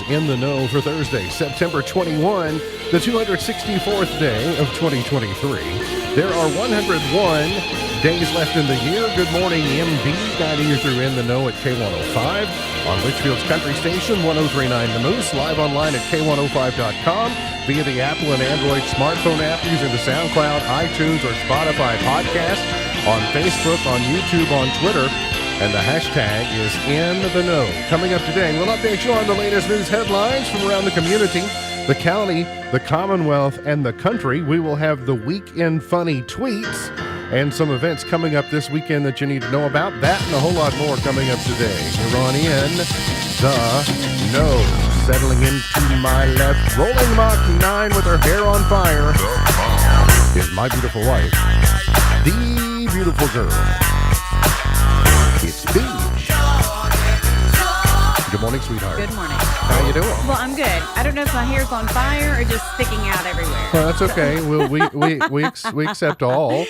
In the Know for Thursday, September 21, the 264th day of 2023. There are 101 days left in the year. Good morning, MD, guiding you through In the Know at K105 on Litchfield's Country Station, 1039 The Moose, live online at K105.com via the Apple and Android smartphone app using the SoundCloud, iTunes, or Spotify podcast, on Facebook, on YouTube, on Twitter. And the hashtag is In the Know. Coming up today, we'll update you on the latest news headlines from around the community, the county, the Commonwealth, and the country. We will have the Weekend Funny Tweets and some events coming up this weekend that you need to know about. That and a whole lot more coming up today. You're on In the Know. Settling into my left, rolling Mach 9 with her hair on fire, is my beautiful wife, the beautiful girl. It's B. Good morning, sweetheart. Good morning. How you doing? Well, I'm good. I don't know if my hair's on fire or just sticking out everywhere. Well, that's okay. We accept all.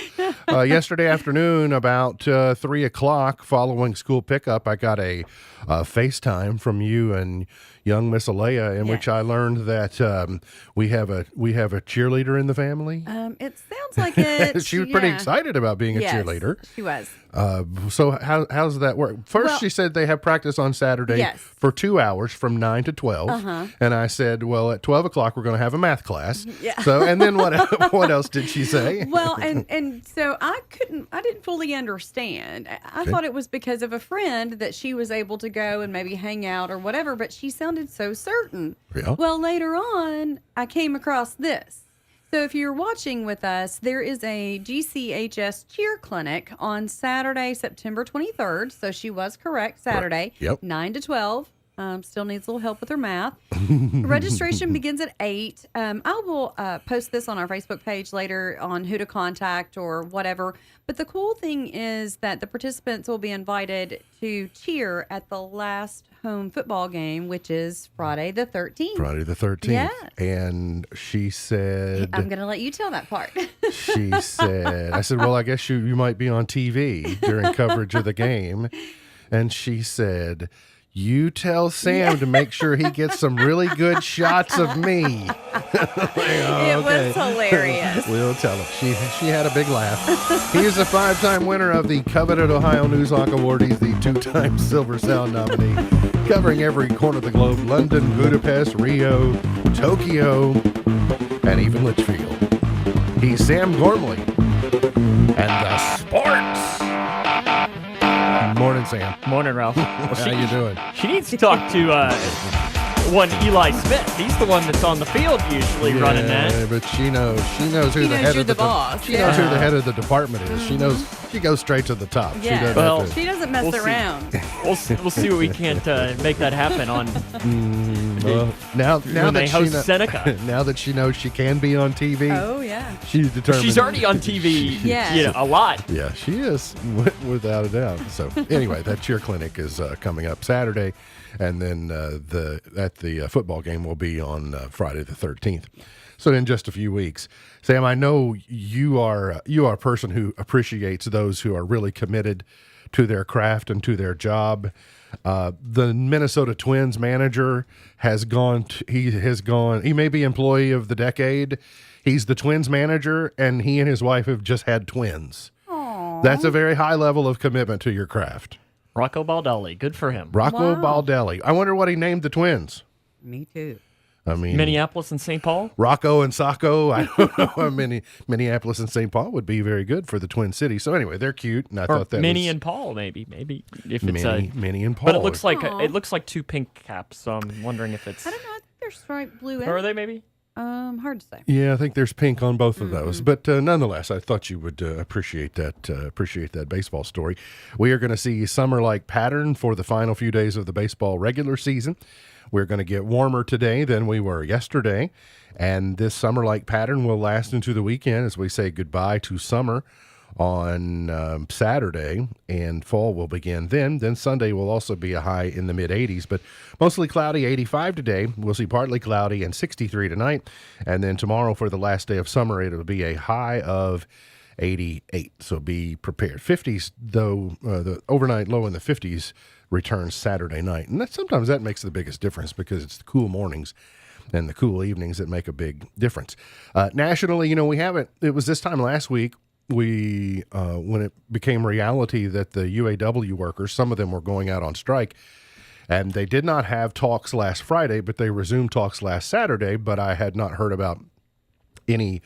Yesterday afternoon, about 3 o'clock, following school pickup, I got a FaceTime from you and young Miss Alea, in which I learned that we have a cheerleader in the family. It sounds like it. She was pretty excited about being a cheerleader. She was. So how does that work? First, she said they have practice on Saturday for 2 hours from 9 to 12. And I said, well, at 12 o'clock, we're going to have a math class. Yeah. So, and then what else did she say? Well, and so I didn't fully understand. I thought it was because of a friend that she was able to go and maybe hang out or whatever, but she sounded so certain. Yeah. Well, later on, I came across this. So if you're watching with us, there is a GCHS cheer clinic on Saturday, September 23rd. So she was correct, Saturday, 9 to 12. Still needs a little help with her math. Registration begins at 8. I will post this on our Facebook page later on who to contact or whatever. But the cool thing is that the participants will be invited to cheer at the last home football game, which is Friday the 13th. Friday the 13th. Yeah. And she said... I'm going to let you tell that part. She said... I said, well, I guess you might be on TV during coverage of the game. And she said... You tell Sam to make sure he gets some really good shots of me. It was hilarious. We'll tell him. She had a big laugh. He is a 5-time winner of the coveted Ohio Newshawk Award. He's the 2-time Silver Sound nominee, covering every corner of the globe: London, Budapest, Rio, Tokyo, and even Litchfield. He's Sam Gormley. And the sports. Morning, Sam. Morning, Ralph. Well, How you doing? She needs to talk to one Eli Smith. He's the one that's on the field usually running that. But she knows who the head of the boss. She knows who the head of the department is. She knows. She goes straight to the top. Yeah. She doesn't Well, have to. She doesn't mess around. We'll see what we can't make that happen on Now when they that host she Seneca. now that she knows she can be on TV, Oh, yeah. she's determined. She's already on TV, Yeah. a lot. Yeah, she is, without a doubt. So anyway, that cheer clinic is coming up Saturday, and then the football game will be on Friday the 13th. So in just a few weeks. Sam, I know you are a person who appreciates those who are really committed to their craft and to their job. The Minnesota Twins manager has gone. He may be employee of the decade. He's the Twins manager, and he and his wife have just had twins. Aww. That's a very high level of commitment to your craft. Rocco Baldelli, good for him. Rocco Baldelli. I wonder what he named the twins. Me too. I mean, Minneapolis and St. Paul. Rocco and Sacco. I don't know how many. Minneapolis and St. Paul would be very good for the Twin Cities. So anyway, they're cute, and I thought that Minnie was and Paul, maybe if it's Minnie and Paul. But it looks like two pink caps. So I'm wondering if it's. I don't know. I think they're striped blue. Or are they maybe? Hard to say. Yeah, I think there's pink on both of those. But nonetheless, I thought you would appreciate that baseball story. We are going to see summer-like pattern for the final few days of the baseball regular season. We're going to get warmer today than we were yesterday, and this summer-like pattern will last into the weekend as we say goodbye to summer on Saturday, and fall will begin then. Then Sunday will also be a high in the mid-80s, but mostly cloudy, 85 today. We'll see partly cloudy and 63 tonight, and then tomorrow for the last day of summer, it'll be a high of 88, so be prepared. 50s, though, the overnight low in the 50s returns Saturday night. And sometimes that makes the biggest difference because it's the cool mornings and the cool evenings that make a big difference. Nationally, it was this time last week, when it became reality that the UAW workers, some of them were going out on strike, and they did not have talks last Friday, but they resumed talks last Saturday, but I had not heard about any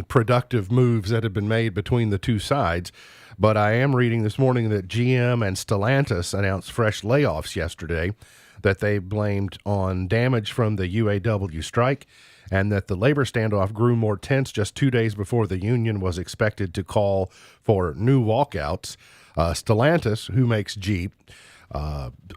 productive moves that had been made between the two sides. But I am reading this morning that GM and Stellantis announced fresh layoffs yesterday that they blamed on damage from the UAW strike, and that the labor standoff grew more tense just 2 days before the union was expected to call for new walkouts. Stellantis, who makes Jeep,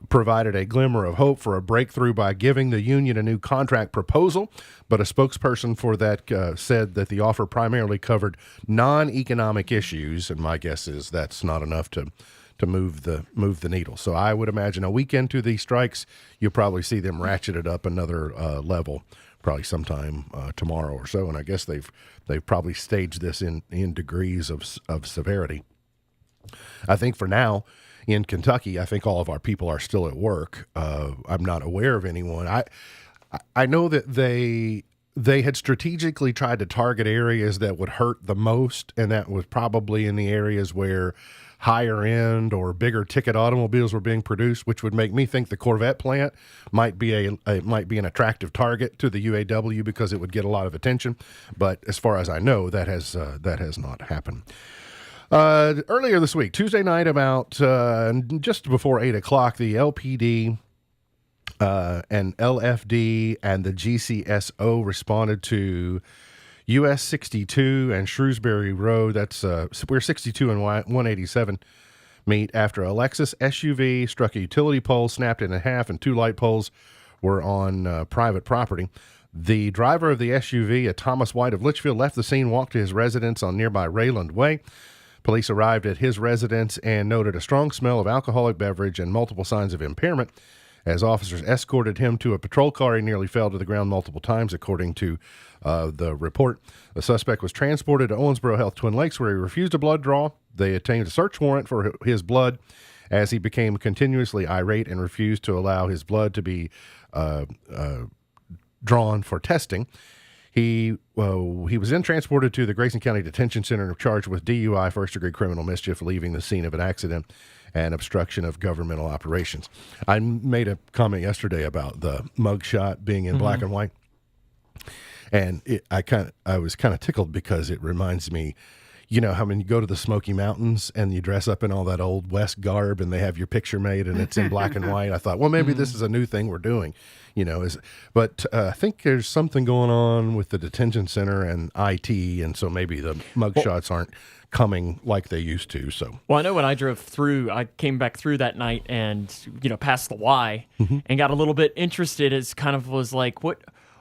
provided a glimmer of hope for a breakthrough by giving the union a new contract proposal, but a spokesperson for that said that the offer primarily covered non-economic issues, and my guess is that's not enough to move the needle. So I would imagine a week into these strikes, you'll probably see them ratcheted up another level, probably sometime tomorrow or so. And I guess they've probably staged this in degrees of severity. I think for now, in Kentucky, I think all of our people are still at work. I'm not aware of anyone. I know that they had strategically tried to target areas that would hurt the most, and that was probably in the areas where higher end or bigger ticket automobiles were being produced, which would make me think the Corvette plant might be an attractive target to the UAW because it would get a lot of attention. But as far as I know, that has not happened. Earlier this week, Tuesday night, about just before 8 o'clock, the LPD and LFD and the GCSO responded to US 62 and Shrewsbury Road. That's where 62 and 187 meet after a Lexus SUV struck a utility pole, snapped it in half, and two light poles were on private property. The driver of the SUV, a Thomas White of Litchfield, left the scene, walked to his residence on nearby Rayland Way. Police arrived at his residence and noted a strong smell of alcoholic beverage and multiple signs of impairment. As officers escorted him to a patrol car, he nearly fell to the ground multiple times, according to the report. The suspect was transported to Owensboro Health Twin Lakes, where he refused a blood draw. They obtained a search warrant for his blood as he became continuously irate and refused to allow his blood to be drawn for testing. He was then transported to the Grayson County Detention Center charged with DUI, first-degree criminal mischief, leaving the scene of an accident, and obstruction of governmental operations. I made a comment yesterday about the mugshot being in black and white, and I was kind of tickled because it reminds me, how when you go to the Smoky Mountains and you dress up in all that old West garb and they have your picture made and it's in black and white. I thought, well, maybe this is a new thing we're doing, but I think there's something going on with the detention center and IT, and so maybe the mugshots aren't coming like they used to. So, well, I know when I drove through, I came back through that night and past the Y and got a little bit interested. As kind of was like,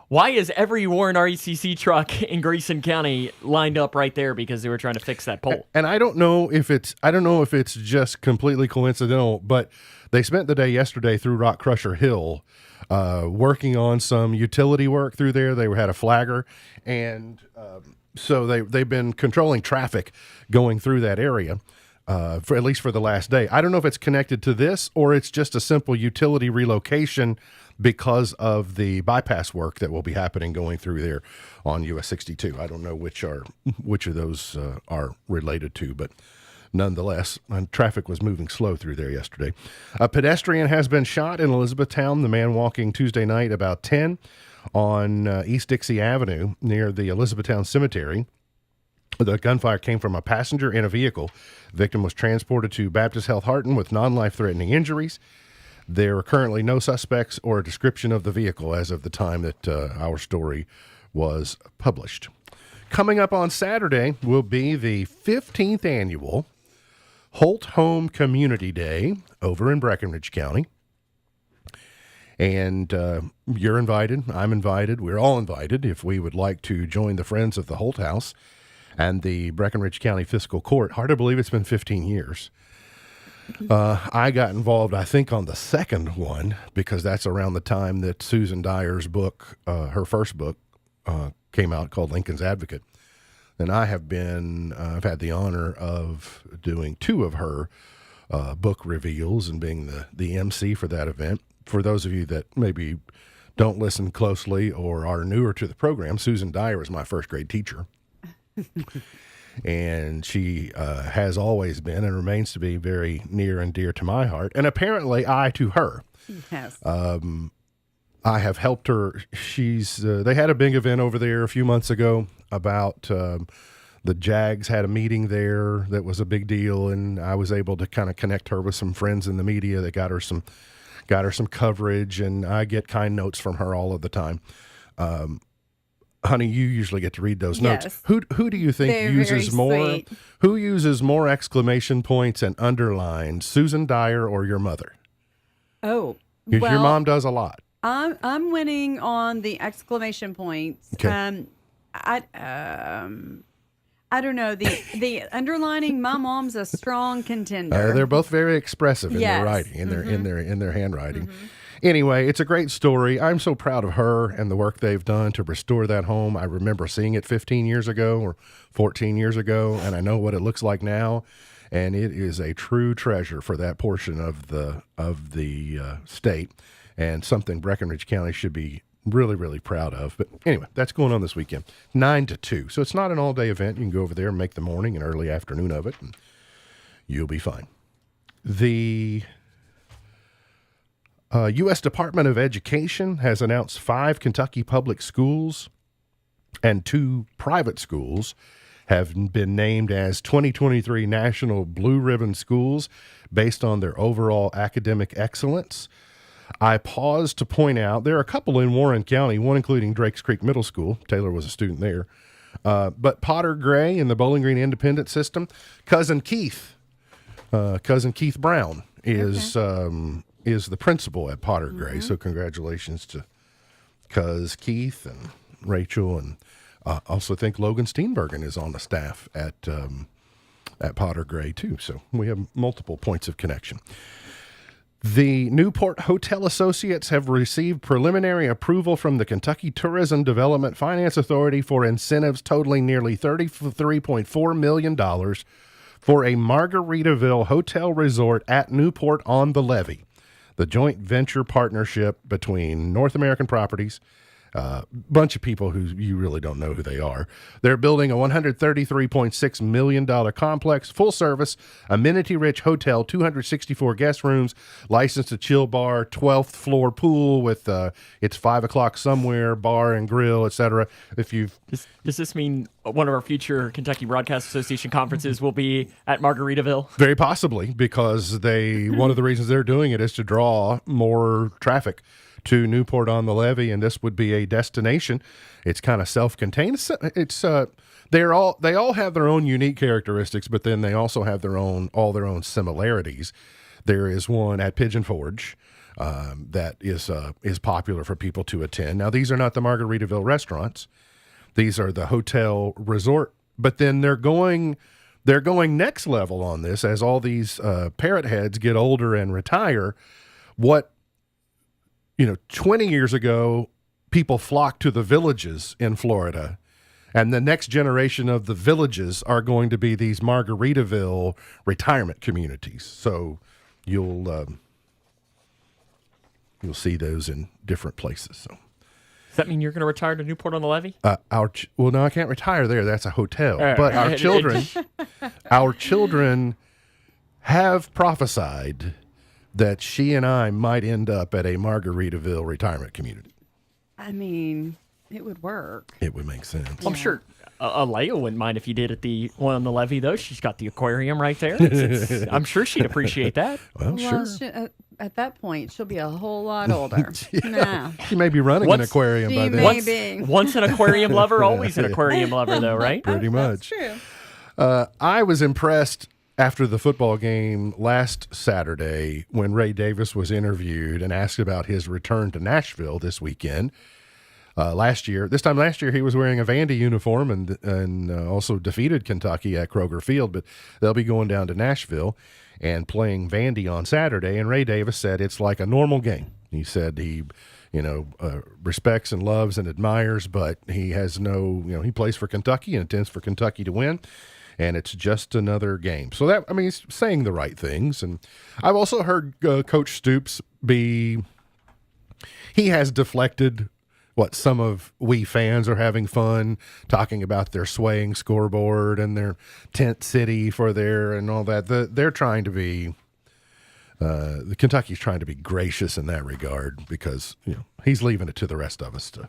why is every Warren RECC truck in Grayson County lined up right there because they were trying to fix that pole? And I don't know if it's just completely coincidental, but they spent the day yesterday through Rock Crusher Hill working on some utility work through there. They had a flagger, and so they've been controlling traffic going through that area for at least for the last day. I don't know if it's connected to this or it's just a simple utility relocation because of the bypass work that will be happening going through there on US 62. I don't know which of those are related to, but nonetheless, traffic was moving slow through there yesterday. A pedestrian has been shot in Elizabethtown. The man walking Tuesday night about 10 on East Dixie Avenue near the Elizabethtown Cemetery. The gunfire came from a passenger in a vehicle. The victim was transported to Baptist Health Harton with non-life-threatening injuries. There are currently no suspects or a description of the vehicle as of the time that our story was published. Coming up on Saturday will be the 15th annual Holt Home Community Day over in Breckinridge County. And you're invited. I'm invited. We're all invited if we would like to join the Friends of the Holt House and the Breckinridge County Fiscal Court. Hard to believe it's been 15 years. I got involved, I think, on the second one because that's around the time that Susan Dyer's book, her first book, came out called Lincoln's Advocate. And I have been, I've had the honor of doing two of her book reveals and being the MC for that event. For those of you that maybe don't listen closely or are newer to the program, Susan Dyer was my first grade teacher. And she has always been and remains to be very near and dear to my heart, and apparently I to her. Yes. I have helped her. They had a big event over there a few months ago about the Jags had a meeting there that was a big deal, and I was able to kind of connect her with some friends in the media that got her some coverage, and I get kind notes from her all of the time. Honey, you usually get to read those notes. Yes. Who do you think They're uses very more? sweet. Who uses more exclamation points and underlines, Susan Dyer or your mother? Oh, Because well, your mom does a lot. I'm winning on the exclamation points. Okay. I don't know the underlining. My mom's a strong contender. They're both very expressive in their Yes. writing, in their handwriting. Anyway, it's a great story. I'm so proud of her and the work they've done to restore that home. I remember seeing it 15 years ago or 14 years ago, and I know what it looks like now. And it is a true treasure for that portion of the state, and something Breckinridge County should be really, really proud of. But anyway, that's going on this weekend, 9 to 2. So it's not an all-day event. You can go over there and make the morning and early afternoon of it, and you'll be fine. The U.S. Department of Education has announced 5 Kentucky public schools and 2 private schools have been named as 2023 National Blue Ribbon Schools based on their overall academic excellence. I paused to point out there are a couple in Warren County, one including Drakes Creek Middle School. Taylor was a student there. But Potter Gray in the Bowling Green Independent System, Cousin Keith Brown is the principal at Potter Gray. So congratulations to Cuz Keith and Rachel, and also think Logan Steenbergen is on the staff at Potter Gray too. So we have multiple points of connection. The Newport Hotel Associates have received preliminary approval from the Kentucky Tourism Development Finance Authority for incentives totaling nearly $33.4 million for a Margaritaville hotel resort at Newport on the Levee, the joint venture partnership between North American Properties, bunch of people who you really don't know who they are. They're building a $133.6 million complex, full service, amenity-rich hotel, 264 guest rooms, licensed to chill bar, 12th floor pool with it's 5 o'clock somewhere, bar and grill, etc. If you've Does this mean one of our future Kentucky Broadcast Association conferences will be at Margaritaville? Very possibly, because one of the reasons they're doing it is to draw more traffic to Newport on the Levee, and this would be a destination. It's kind of self-contained. They all have their own unique characteristics, but then they also have all their own similarities. There is one at Pigeon Forge that is popular for people to attend. Now, these are not the Margaritaville restaurants; these are the hotel resort. But then they're going next level on this as all these parrot heads get older and retire. 20 years ago, people flocked to the villages in Florida, and the next generation of the villages are going to be these Margaritaville retirement communities. So you'll see those in different places. So Does that mean you're going to retire to Newport on the Levee? no, I can't retire there. That's a hotel. Right. But our children have prophesied that she and I might end up at a Margaritaville retirement community. I mean, it would work. It would make sense. I'm sure Alea wouldn't mind if you did at the one on the Levee, though. She's got the aquarium right there. I'm sure she'd appreciate that. Well, sure. At that point, she'll be a whole lot older. No. She may be running an aquarium by She then. may be. Once an aquarium lover, always an aquarium lover, though, right? Pretty much. That's true. I was impressed after the football game last Saturday when Ray Davis was interviewed and asked about his return to Nashville this weekend. This time last year, he was wearing a Vandy uniform and also defeated Kentucky at Kroger Field, but they'll be going down to Nashville and playing Vandy on Saturday. And Ray Davis said it's like a normal game. He said he respects and loves and admires, but he has he plays for Kentucky and intends for Kentucky to win. and it's just another game. So that, I mean, he's saying the right things. And I've also heard Coach Stoops he has deflected what some of we fans are having fun talking about their swaying scoreboard and their tent city for their and all that. They're trying to be, the Kentucky's trying to be gracious in that regard because, he's leaving it to the rest of us to,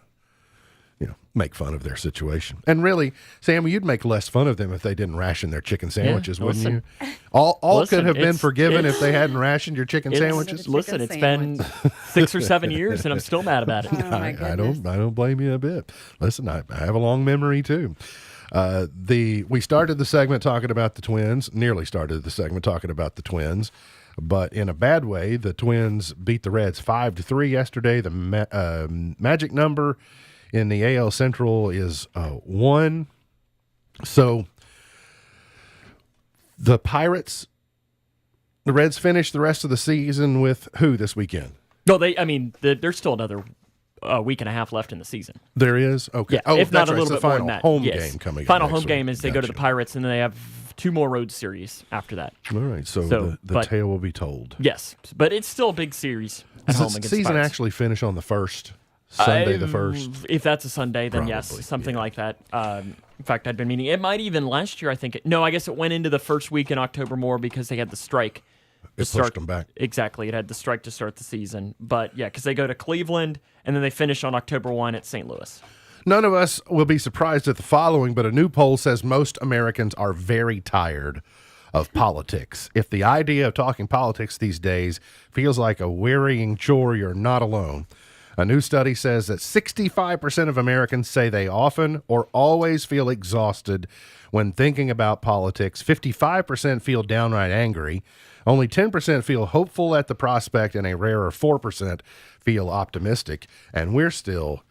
make fun of their situation. And really, Sam, you'd make less fun of them if they didn't ration their chicken sandwiches, wouldn't you? All could have been forgiven if they hadn't rationed your chicken sandwiches. Listen, it's been 6 or 7 years, and I'm still mad about it. Oh, my I goodness. don't blame you a bit. Listen, I have a long memory too. We started the segment talking about the Twins, nearly started the segment talking about the Twins, but in a bad way. The Twins beat the Reds 5-3 yesterday. The magic number in the AL Central is 1. So the Reds finished the rest of the season with who this weekend? No, there's still another week and a half left in the season. There is? Okay. Yeah, Oh, if not that's a right. little It's bit the more final than that. home Yes. game coming up Final next home game week. is they go to the Gotcha. Pirates, and then they have 2 more road series after that. All right. So the but- tale will be told. Yes, but it's still a big series at Does home the against the season Pirates. actually finish on the first? Sunday the 1st? If that's a Sunday, then yes, Probably, something like that. In fact, I'd been meaning it might even last year. I think I guess it went into the first week in October more because they had the strike. It pushed them back. Exactly, it had the strike to start the season. But yeah, because they go to Cleveland and then they finish on October 1 at St. Louis. None of us will be surprised at the following, but a new poll says most Americans are very tired of politics. If the idea of talking politics these days feels like a wearying chore, you're not alone. A new study says that 65% of Americans say they often or always feel exhausted when thinking about politics. 55% feel downright angry. Only 10% feel hopeful at the prospect, and a rarer 4% feel optimistic. And we're still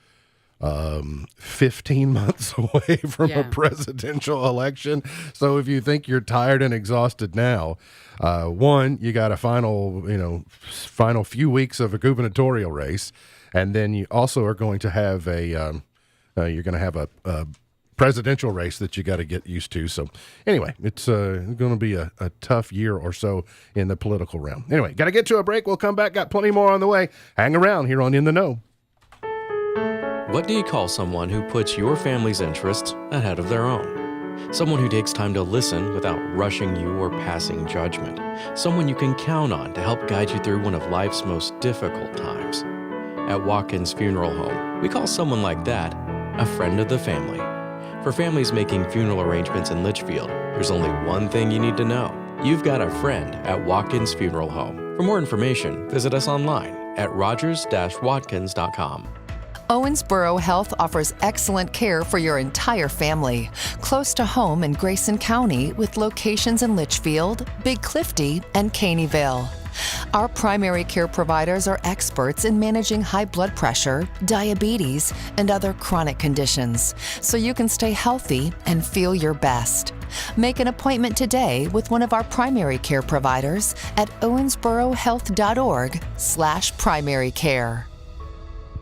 15 months away from a Yeah. presidential election. So if you think you're tired and exhausted now, one, you got a final few weeks of a gubernatorial race. And then you also are going to have a presidential race that you got to get used to. So anyway, it's going to be a tough year or so in the political realm. Anyway, got to get to a break. We'll come back. Got plenty more on the way. Hang around here on In the Know. What do you call someone who puts your family's interests ahead of their own? Someone who takes time to listen without rushing you or passing judgment. Someone you can count on to help guide you through one of life's most difficult times. At Watkins Funeral Home, we call someone like that a friend of the family. For families making funeral arrangements in Litchfield, there's only one thing you need to know. You've got a friend at Watkins Funeral Home. For more information, visit us online at rogers-watkins.com. Owensboro Health offers excellent care for your entire family. Close to home in Grayson County with locations in Litchfield, Big Clifty, and Caneyville. Our primary care providers are experts in managing high blood pressure, diabetes, and other chronic conditions, so you can stay healthy and feel your best. Make an appointment today with one of our primary care providers at owensborohealth.org/primary care.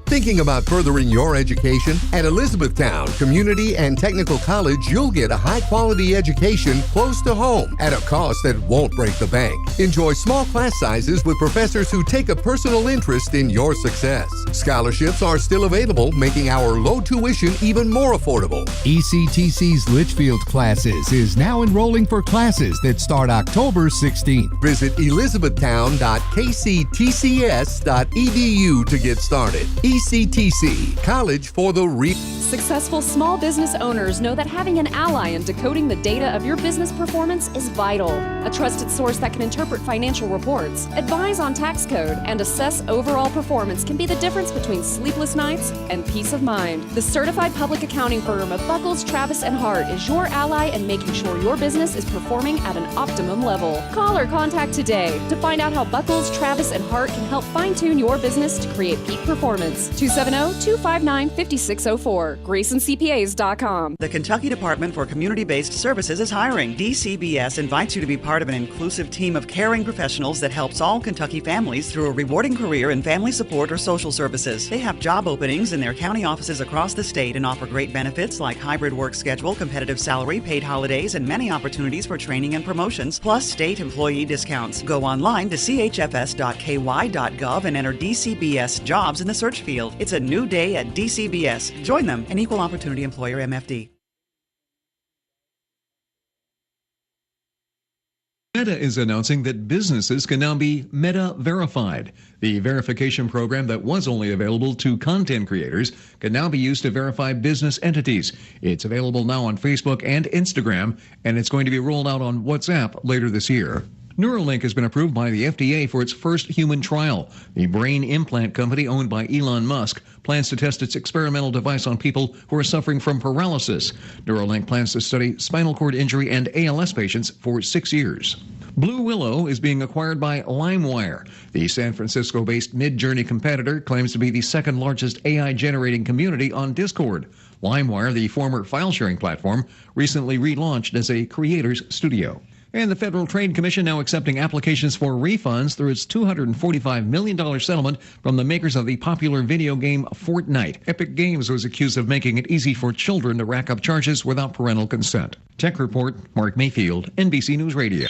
Thinking about furthering your education? At Elizabethtown Community and Technical College, you'll get a high-quality education close to home at a cost that won't break the bank. Enjoy small class sizes with professors who take a personal interest in your success. Scholarships are still available, making our low tuition even more affordable. ECTC's Litchfield Classes is now enrolling for classes that start October 16th. Visit elizabethtown.kctcs.edu to get started. ECTC, College for the Real. Successful small business owners know that having an ally in decoding the data of your business performance is vital. A trusted source that can interpret financial reports, advise on tax code, and assess overall performance can be the difference between sleepless nights and peace of mind. The certified public accounting firm of Buckles, Travis & Hart is your ally in making sure your business is performing at an optimum level. Call or contact today to find out how Buckles, Travis & Hart can help fine-tune your business to create peak performance. Reports. 270-259-5604. GreysonCPAs.com. The Kentucky Department for Community-Based Services is hiring. DCBS invites you to be part of an inclusive team of caring professionals that helps all Kentucky families through a rewarding career in family support or social services. They have job openings in their county offices across the state and offer great benefits like hybrid work schedule, competitive salary, paid holidays, and many opportunities for training and promotions, plus state employee discounts. Go online to chfs.ky.gov and enter DCBS jobs in the search field. It's a new day at DCBS. Join them, an equal opportunity employer, MFD. Meta is announcing that businesses can now be Meta Verified. The verification program that was only available to content creators can now be used to verify business entities. It's available now on Facebook and Instagram, and it's going to be rolled out on WhatsApp later this year. Neuralink has been approved by the FDA for its first human trial. The brain implant company owned by Elon Musk plans to test its experimental device on people who are suffering from paralysis. Neuralink plans to study spinal cord injury and ALS patients for 6 years. Blue Willow is being acquired by LimeWire. The San Francisco-based Midjourney competitor claims to be the second largest AI-generating community on Discord. LimeWire, the former file-sharing platform, recently relaunched as a creators studio. And the Federal Trade Commission now accepting applications for refunds through its $245 million settlement from the makers of the popular video game Fortnite. Epic Games was accused of making it easy for children to rack up charges without parental consent. Tech Report, Mark Mayfield, NBC News Radio.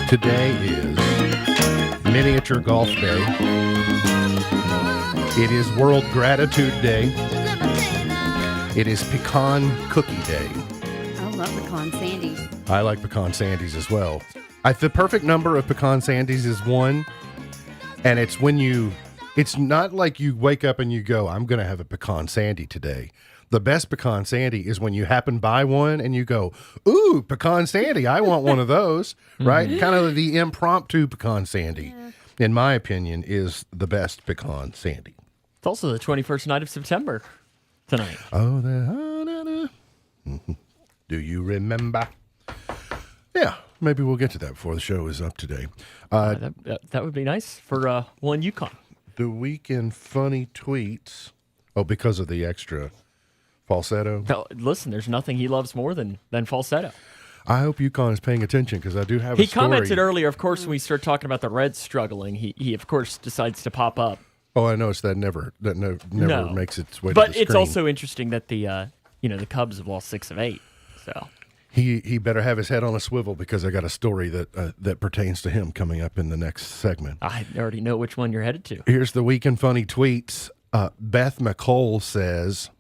Today is Miniature Golf Day. It is World Gratitude Day. It is Pecan Cookie Day. I love pecan sandies. I like pecan sandies as well. The perfect number of pecan sandies is 1. And it's it's not like you wake up and you go, I'm going to have a pecan sandy today. The best pecan sandy is when you happen by one and you go, ooh, pecan sandy, I want one of those, right? Kind of the impromptu pecan sandy, in my opinion, is the best pecan sandy. It's also the 21st night of September tonight. Oh, do you remember? Yeah, maybe we'll get to that before the show is up today. That would be nice for one Yukon. The weekend funny tweets. Oh, because of the extra falsetto. Now, listen, there's nothing he loves more than falsetto. I hope UConn is paying attention because I do have a story. He commented earlier, of course, when we start talking about the Reds struggling, he of course decides to pop up. Oh, I noticed that never makes its way to the But screen. it's also interesting that the Cubs have lost 6 of 8. So he better have his head on a swivel because I got a story that pertains to him coming up in the next segment. I already know which one you're headed to. Here's the weekend funny tweets. Beth McCole says,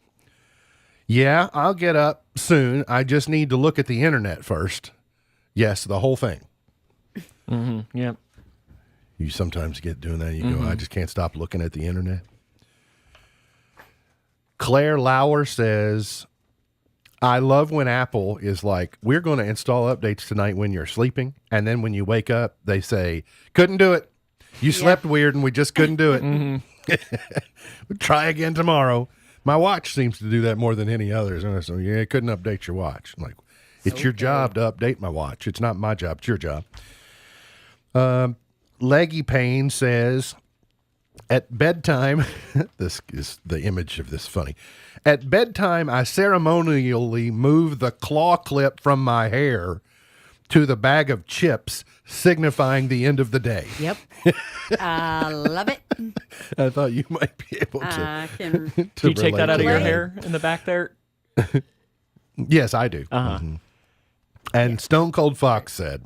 yeah, I'll get up soon. I just need to look at the internet first. Yes, the whole thing. Mm-hmm. Yep. You sometimes get doing that. You go, I just can't stop looking at the internet. Claire Lauer says, I love when Apple is like, we're going to install updates tonight when you're sleeping. And then when you wake up, they say, couldn't do it. You slept weird and we just couldn't do it. We'll try again tomorrow. My watch seems to do that more than any others. And so, yeah, it couldn't update your watch. I'm like, it's your job to update my watch. It's not my job. It's your job. Leggy Payne says, at bedtime, this is the image of this funny. At bedtime, I ceremonially move the claw clip from my hair to the bag of chips, signifying the end of the day. Yep. I love it. I thought you might be able to. I can. Do you take that out of your that. hair in the back there? Yes, I do. Mm-hmm. And Stone Cold Fox said,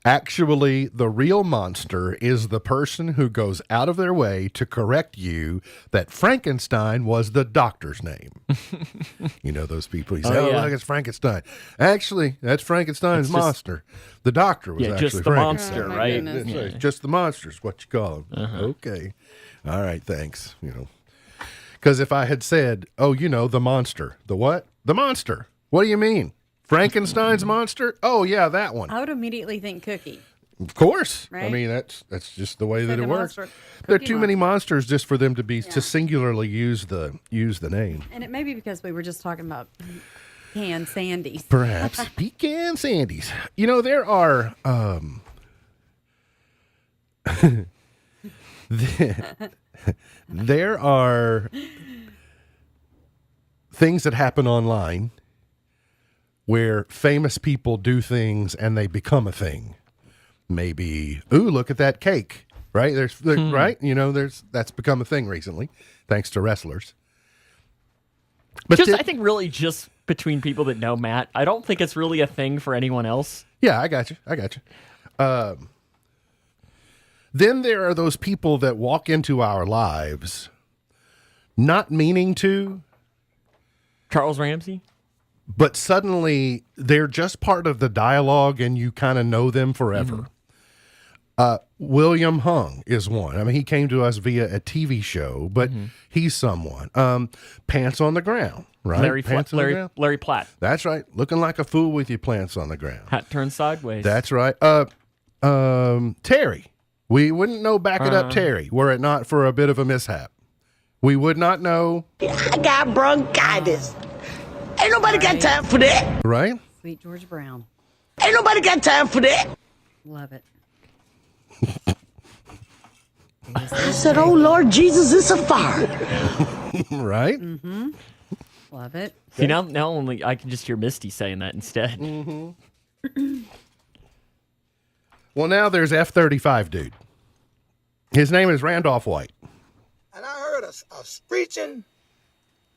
actually, the real monster is the person who goes out of their way to correct you that Frankenstein was the doctor's name. You know those people. You say, look, it's Frankenstein. Actually, that's Frankenstein's monster. The doctor was actually just the monster, right? It's just the monster is what you call him. Okay. All right, thanks. Because if I had said, the monster. The what? The monster. What do you mean? Frankenstein's monster? Oh, yeah, that one. I would immediately think Cookie. Of course. I Right? mean, that's just the way that Like it a works. monster- There are Cookie too many Monster. monsters just for them to be to singularly use the name. And it may be because we were just talking about canned Sandies. Perhaps pecan sandies. You know, there are there are things that happen online where famous people do things and they become a thing. Maybe, ooh, look at that cake, right? Right? You know, that's become a thing recently, thanks to wrestlers. But I think really just between people that know Matt. I don't think it's really a thing for anyone else. Yeah, I got you. Then there are those people that walk into our lives not meaning to. Charles Ramsey? But suddenly they're just part of the dialogue and you kind of know them forever. William Hung is one. I mean, he came to us via a TV show, but he's someone. Pants on the ground, right? Larry Platt. That's right. Looking like a fool with your plants on the ground. Hat turned sideways. That's right. Terry. We wouldn't know Back It Up Terry were it not for a bit of a mishap. We would not know. I got bronchitis. Ain't nobody got time for that. Right? Sweet George Brown. Ain't nobody got time for that. Love it. I said, oh, Lord Jesus, it's a fire. Right? Love it. See, now only I can just hear Misty saying that instead. Well, now there's F-35 dude. His name is Randolph White. And I heard a screeching,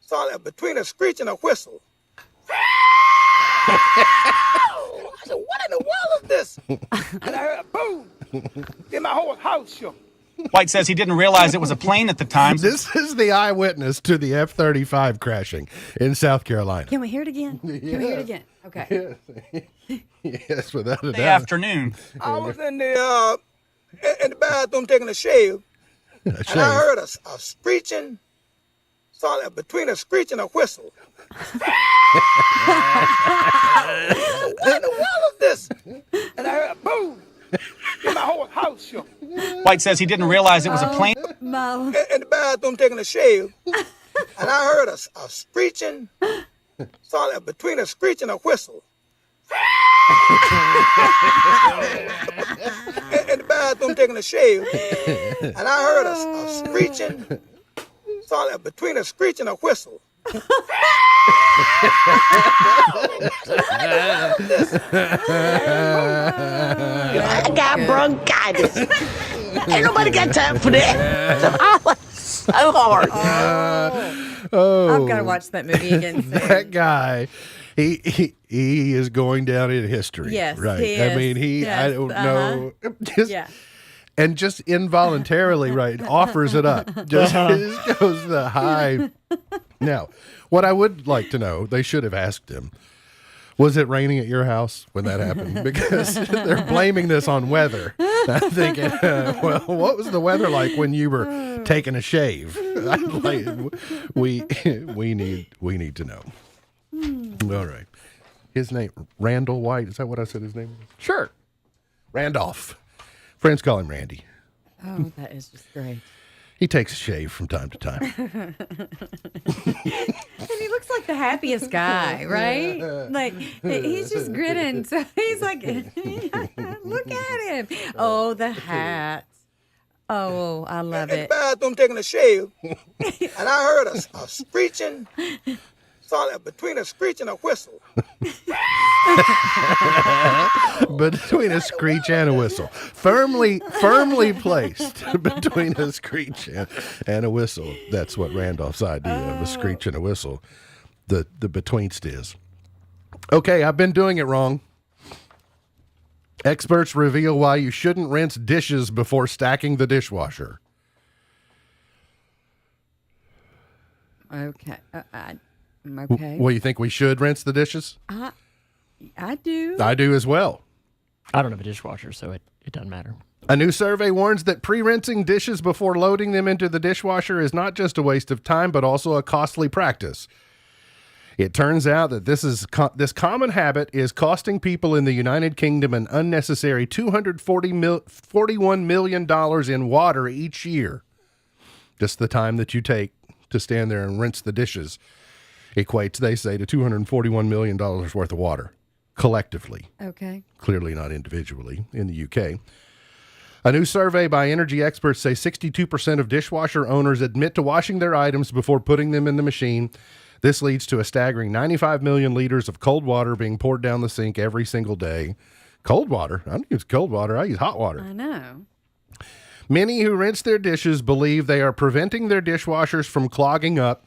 saw that between a screech and a whistle. I said, what in the world is this? And I heard a boom. Then my whole house shook. White says he didn't realize it was a plane at the time. This is the eyewitness to the F-35 crashing in South Carolina. Can we hear it again? Can we hear it again? Okay. Yes, without a doubt. Afternoon. I was in the bathroom taking a shave. And I heard a screeching, saw that between a screech and a whistle. What in the world is this? And I heard a boom. Then my whole house shook. White says he didn't realize it was a plane. In the bathroom taking a shave. And I heard a screeching, saw that between a screech and a whistle. In the bathroom taking a shave. And I heard a screeching, saw that between a screech and a whistle. I got bronchitis. Ain't nobody got time for that. I was so hard. I've got to watch that movie again soon. That guy, he is going down in history. Yes, right. he I is. mean, I Yes, don't know. Yeah. And just involuntarily, right, offers it up. Just goes the high. Now, what I would like to know, they should have asked him, was it raining at your house when that happened? Because they're blaming this on weather. I'm thinking, well, what was the weather like when you were taking a shave? We need to know. All right. His name, Randall White. Is that what I said his name was? Sure. Randolph. Friends call him Randy. Oh, that is just great. He takes a shave from time to time. And he looks like the happiest guy, right? Like, he's just grinning. So he's like, look at him. Oh, the hat. Oh, I love In the it. bathroom taking a shave. And I heard a screeching, saw that between a screech and a whistle. Between a screech and a whistle. Firmly placed between a screech and a whistle. That's what Randolph's idea of a screech and a whistle. The betweenst is. Okay, I've been doing it wrong. Experts reveal why you shouldn't rinse dishes before stacking the dishwasher. Okay. Okay. Well, you think we should rinse the dishes? I do. I do as well. I don't have a dishwasher, so it doesn't matter. A new survey warns that pre-rinsing dishes before loading them into the dishwasher is not just a waste of time, but also a costly practice. It turns out that this common habit is costing people in the United Kingdom an unnecessary $41 million in water each year. Just the time that you take to stand there and rinse the dishes equates, they say, to $241 million worth of water collectively. Okay. Clearly not individually in the UK. A new survey by energy experts say 62% of dishwasher owners admit to washing their items before putting them in the machine. This leads to a staggering 95 million liters of cold water being poured down the sink every single day. Cold water? I don't use cold water. I use hot water. I know. Many who rinse their dishes believe they are preventing their dishwashers from clogging up.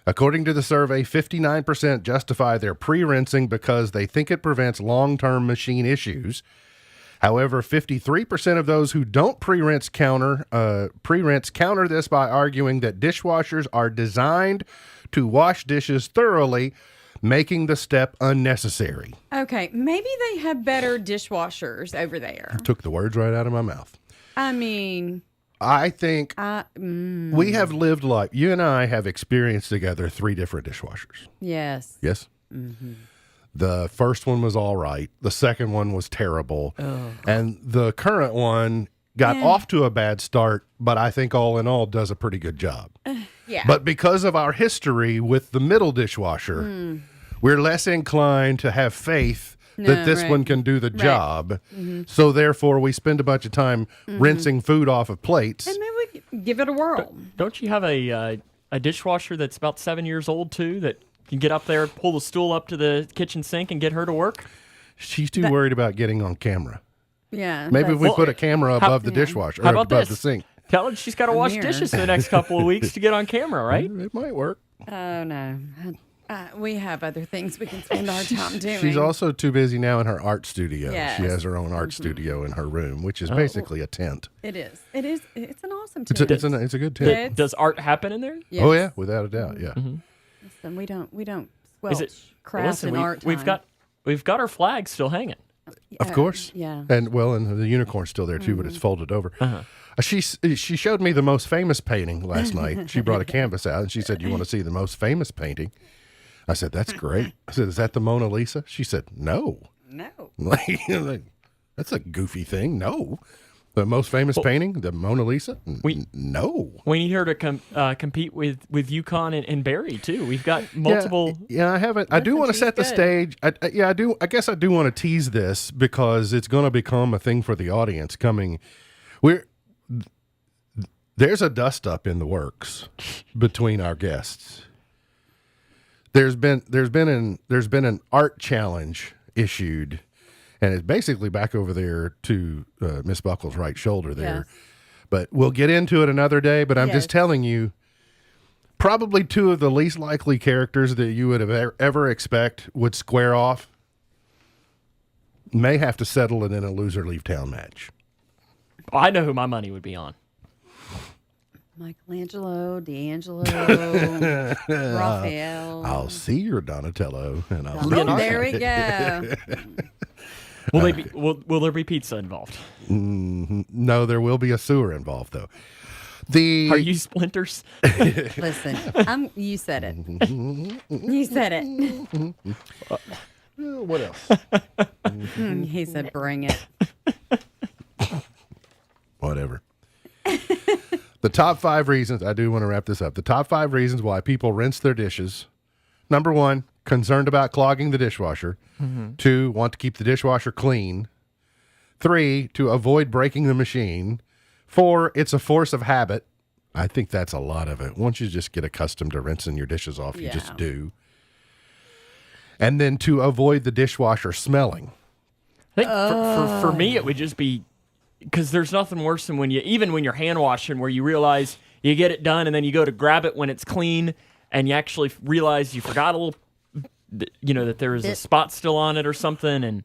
According to the survey, 59% justify their pre-rinsing because they think it prevents long-term machine issues. However, 53% of those who don't pre-rinse counter this by arguing that dishwashers are designed to wash dishes thoroughly, making the step unnecessary. Okay, maybe they have better dishwashers over there. Took the words right out of my mouth. I mean, I think we have lived life. You and I have experienced together 3 different dishwashers. Yes. Yes? Mm-hmm. The first one was all right. The second one was terrible. Oh. And the current one got off to a bad start, but I think all in all does a pretty good job. Yeah. But because of our history with the middle dishwasher, we're less inclined to have faith that this one can do the job. Mm-hmm. So therefore, we spend a bunch of time rinsing food off of plates. And maybe we could give it a whirl. Don't you have a dishwasher that's about 7 years old, too, that can get up there, pull the stool up to the kitchen sink and get her to work? She's too worried about getting on camera. Yeah. Maybe if we put a camera above the dishwasher, or above the sink. Tell her she's got to wash dishes for the next couple of weeks to get on camera, right? It might work. Oh, no. We have other things we can spend our time doing. She's also too busy now in her art studio. Yes. She has her own art studio in her room, which is basically a tent. It is. It is. It's an awesome tent. It's a good tent. Does art happen in there? Yes. Oh, yeah, without a doubt, yeah. Listen, we don't squelch craft and art time. We've got our flag still hanging. Of course. Yeah. And the unicorn's still there too, but it's folded over. She showed me the most famous painting last night. She brought a canvas out and she said, "You want to see the most famous painting?" I said, "That's great." I said, "Is that the Mona Lisa?" She said, "No." No. Like, that's a goofy thing. No. The most famous painting, the Mona Lisa? No. We need her to compete with UConn and Barry, too. We've got multiple. Yeah, I haven't. I do want to set the stage. I do. I guess I do want to tease this because it's going to become a thing for the audience coming. There's a dust up in the works between our guests. There's been an art challenge issued. And it's basically back over there to Miss Buckles' right shoulder there. Yes. But we'll get into it another day. But I'm just telling you, probably 2 of the least likely characters that you would have ever expect would square off may have to settle it in a loser leave town match. Oh, I know who my money would be on. Michelangelo, D'Angelo, Raphael. I'll see your Donatello. And I'll there we go. Will there be pizza involved? No, there will be a sewer involved, though. Are you Splinters? Listen, you said it. You said it. What else? He said, "Bring it." Whatever. The top 5 reasons, I do want to wrap this up. The top 5 reasons why people rinse their dishes. Number 1, concerned about clogging the dishwasher. 2, want to keep the dishwasher clean. 3, to avoid breaking the machine. 4, it's a force of habit. I think that's a lot of it. Once you just get accustomed to rinsing your dishes off, you just do. And then to avoid the dishwasher smelling. I think for me, it would just be, because there's nothing worse than when you're hand washing, where you realize you get it done and then you go to grab it when it's clean and you actually realize you forgot a little, that there is a spot still on it or something. And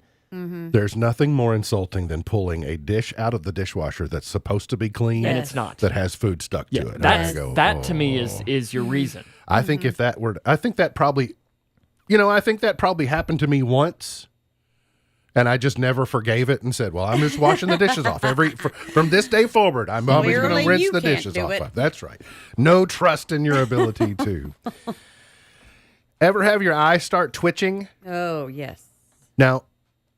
there's nothing more insulting than pulling a dish out of the dishwasher that's supposed to be clean and it's not, that has food stuck to it. That to me is your reason. I think I think that probably happened to me once. And I just never forgave it and said, "Well, I'm just washing the dishes off from this day forward. I'm always going to rinse the dishes off." That's right. No trust in your ability to. Ever have your eye start twitching? Oh, yes. Now,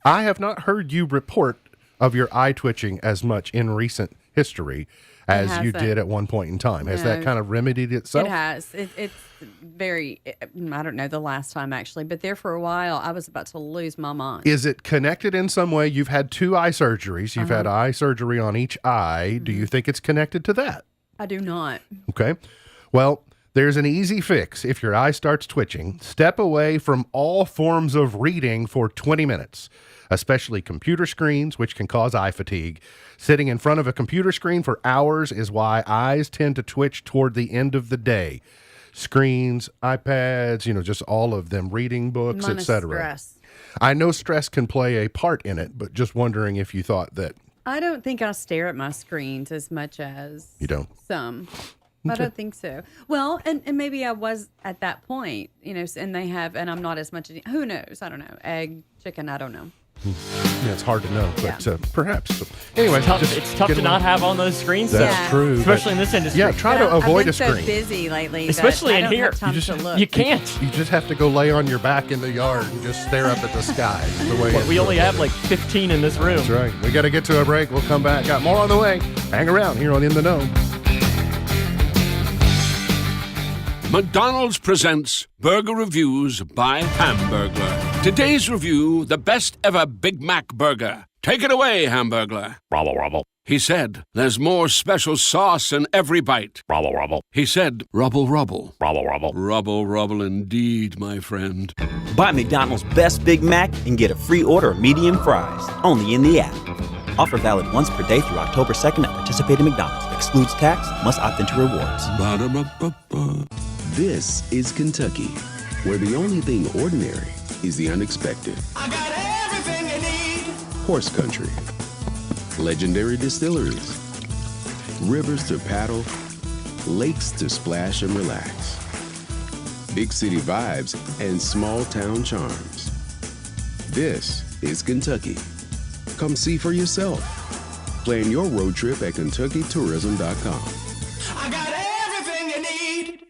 I have not heard you report of your eye twitching as much in recent history as you did at one point in time. Has that kind of remedied itself? It has. It's very, I don't know the last time actually, but there for a while, I was about to lose my mind. Is it connected in some way? You've had 2 eye surgeries. You've had eye surgery on each eye. Do you think it's connected to that? I do not. Okay. Well, there's an easy fix. If your eye starts twitching, step away from all forms of reading for 20 minutes, especially computer screens, which can cause eye fatigue. Sitting in front of a computer screen for hours is why eyes tend to twitch toward the end of the day. Screens, iPads, just all of them, reading books, etc. Stress. I know stress can play a part in it, but just wondering if you thought that. I don't think I stare at my screens as much as you don't. Some. I don't think so. Well, and maybe I was at that point, and they have, and I'm not as much. Who knows? I don't know. Egg, chicken, I don't know. Yeah, it's hard to know, but perhaps. Anyway, it's tough to not have on those screens. That's true. Especially in this industry. Yeah, try to avoid a screen. I've been so busy lately. Especially that in here. I don't have time to look. You can't. You just have to go lay on your back in the yard and just stare up at the sky. The way we only have like 15 in this room. That's right. We got to get to a break. We'll come back. Got more on the way. Hang around here on In the Know. McDonald's presents Burger Reviews by Hamburglar. Today's review, the best ever Big Mac burger. Take it away, Hamburglar. Rubble, rubble. He said, there's more special sauce in every bite. Rubble, rubble. He said, rubble, rubble. Rubble, rubble. Rubble, rubble indeed, my friend. Buy McDonald's Best Big Mac and get a free order of medium fries. Only in the app. Offer valid once per day through October 2nd at participating McDonald's. Excludes tax. Must opt into rewards. Ba-da-ba-ba-ba. This is Kentucky, where the only thing ordinary is the unexpected. I got everything you need. Horse country, legendary distilleries, rivers to paddle, lakes to splash and relax, big city vibes and small town charms. This is Kentucky. Come see for yourself. Plan your road trip at KentuckyTourism.com. I got everything you need.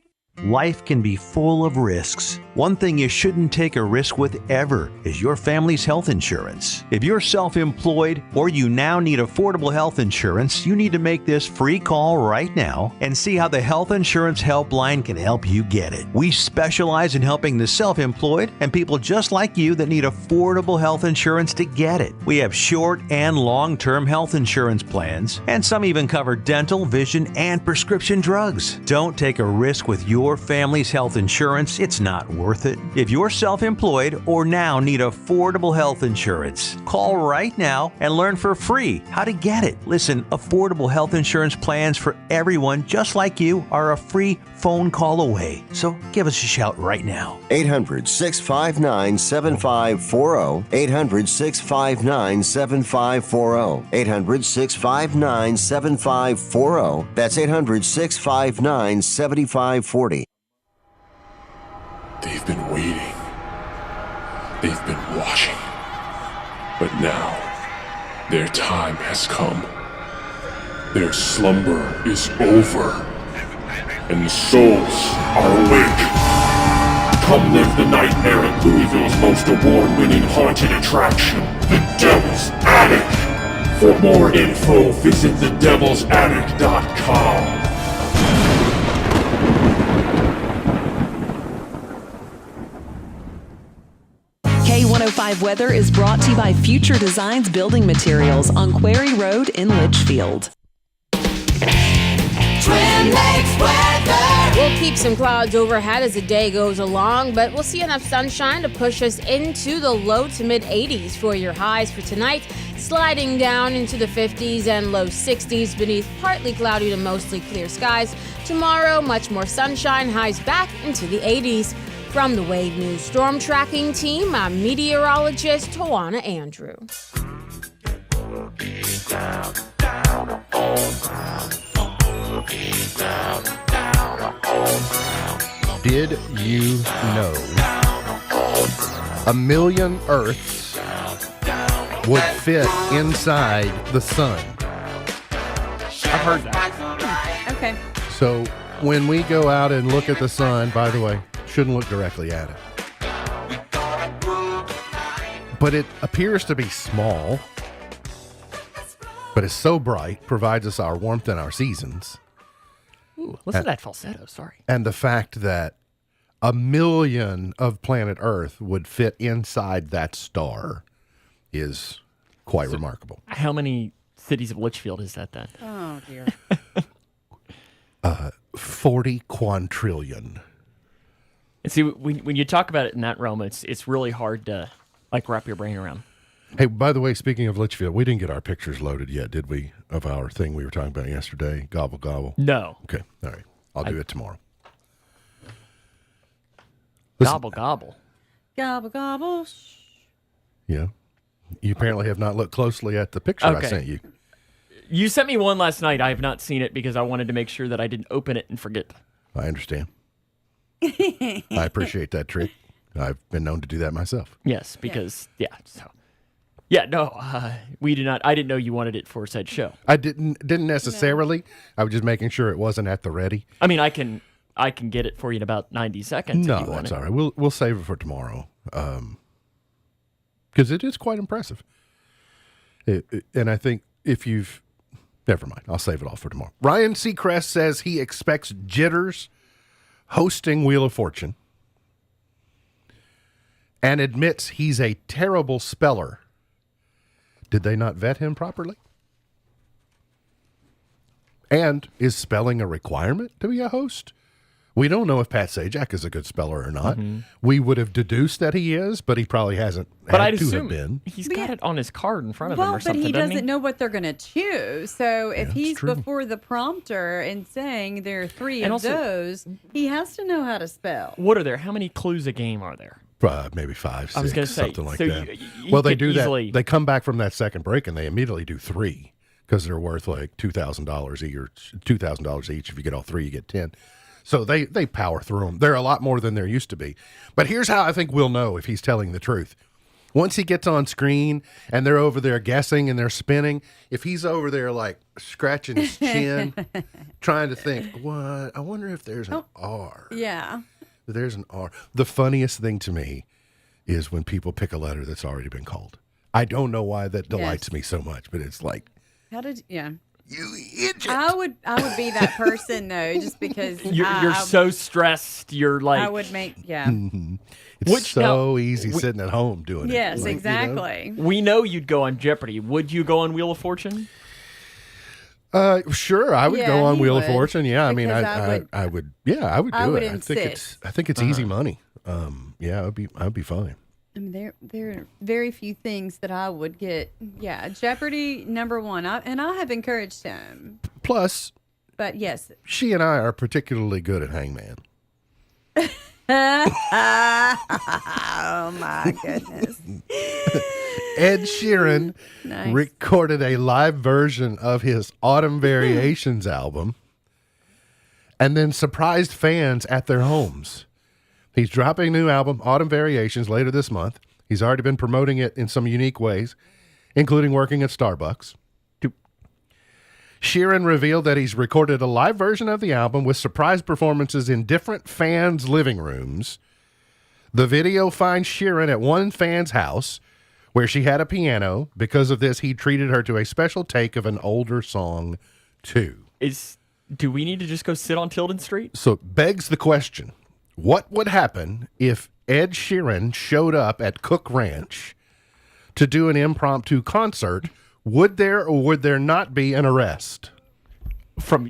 Life can be full of risks. One thing you shouldn't take a risk with ever is your family's health insurance. If you're self-employed or you now need affordable health insurance, you need to make this free call right now and see how the Health Insurance Helpline can help you get it. We specialize in helping the self-employed and people just like you that need affordable health insurance to get it. We have short and long-term health insurance plans, and some even cover dental, vision, and prescription drugs. Don't take a risk with your family's health insurance. It's not worth it. If you're self-employed or now need affordable health insurance, call right now and learn for free how to get it. Listen, affordable health insurance plans for everyone just like you are a free phone call away. So give us a shout right now. 800-659-7540. 800-659-7540. 800-659-7540. That's 800-659-7540. They've been waiting. They've been watching. But now, their time has come. Their slumber is over. And the souls are awake. Come live the nightmare at Louisville's most award-winning haunted attraction, the Devil's Attic. For more info, visit thedevilsattic.com. K105 Weather is brought to you by Future Designs Building Materials on Quarry Road in Litchfield. Twin Lakes weather. We'll keep some clouds overhead as the day goes along, but we'll see enough sunshine to push us into the low to mid 80s for your highs for tonight, sliding down into the 50s and low 60s beneath partly cloudy to mostly clear skies. Tomorrow, much more sunshine, highs back into the 80s. From the Wave News Storm Tracking Team, I'm meteorologist Tawana Andrew. Did you know 1 million Earths would fit inside the sun? I've heard that. Okay. So when we go out and look at the sun, by the way, shouldn't look directly at it. But it appears to be small, but it's so bright, provides us our warmth and our seasons. Ooh, listen to that falsetto, sorry. And the fact that 1 million of planet Earth would fit inside that star is quite remarkable. How many cities of Litchfield is that then? Oh, dear. 40 quadrillion. And see, when you talk about it in that realm, it's really hard to wrap your brain around. Hey, by the way, speaking of Litchfield, we didn't get our pictures loaded yet, did we, of our thing we were talking about yesterday? Gobble, gobble. No. Okay, all right. I'll do it tomorrow. Gobble, gobble. Gobble, gobble. Yeah. You apparently have not looked closely at the picture I sent you. You sent me one last night. I have not seen it because I wanted to make sure that I didn't open it and forget. I understand. I appreciate that trick. I've been known to do that myself. Yes, because, we did not. I didn't know you wanted it for said show. I didn't necessarily. No. I was just making sure it wasn't at the ready. I mean, I can get it for you in about 90 seconds. No, if you want that's it. all right. We'll save it for tomorrow because it is quite impressive. And I think if you've... Never mind. I'll save it all for tomorrow. Ryan Seacrest says he expects jitters hosting Wheel of Fortune and admits he's a terrible speller. Did they not vet him properly? And is spelling a requirement to be a host? We don't know if Pat Sajak is a good speller or not. Mm-hmm. We would have deduced that he is, but he probably hasn't had to have been. He's got it on his card in front of him or something, but he doesn't doesn't know what they're going to choose. So if he's true. before the prompter and saying there are three And of also- those, he has to know how to spell. What are there? How many clues a game are there? Maybe 5, 6, I was gonna say, something like so that. you Well, they could do easily- that. They come back from that second break and they immediately do 3 because they're worth like $2,000 each. Or $2,000 each. If you get all 3, you get 10. So they power through them. They're a lot more than there used to be. But here's how I think we'll know if he's telling the truth. Once he gets on screen and they're over there guessing and they're spinning, if he's over there like scratching his chin, trying to think, what? I wonder if there's an R. Yeah. There's an R. The funniest thing to me is when people pick a letter that's already been called. I don't know why that delights me so much, but it's like, You idiot. I would be that person though, just because You're so stressed. You're like I would make it's so easy sitting at home doing it. Yes, Like, exactly. you know? We know you'd go on Jeopardy. Would you go on Wheel of Fortune? Sure, I would go on he Wheel of would, Fortune. Yeah, I mean, because I would. Yeah, I would do I would it. insist. I think it's easy money. Yeah, I would be fine. I mean, there are very few things that I would get. Yeah, Jeopardy #1, I have encouraged him. Plus, but yes, she and I are particularly good at Hangman. Oh my goodness! Ed Sheeran Nice. recorded a live version of his Autumn Variations album, and then surprised fans at their homes. He's dropping a new album, Autumn Variations, later this month. He's already been promoting it in some unique ways, including working at Starbucks. Sheeran revealed that he's recorded a live version of the album with surprise performances in different fans' living rooms. The video finds Sheeran at one fan's house where she had a piano. Because of this, he treated her to a special take of an older song, too. Do we need to just go sit on Tilden Street? So it begs the question, what would happen if Ed Sheeran showed up at Cook Ranch to do an impromptu concert? Would there or would there not be an arrest? Who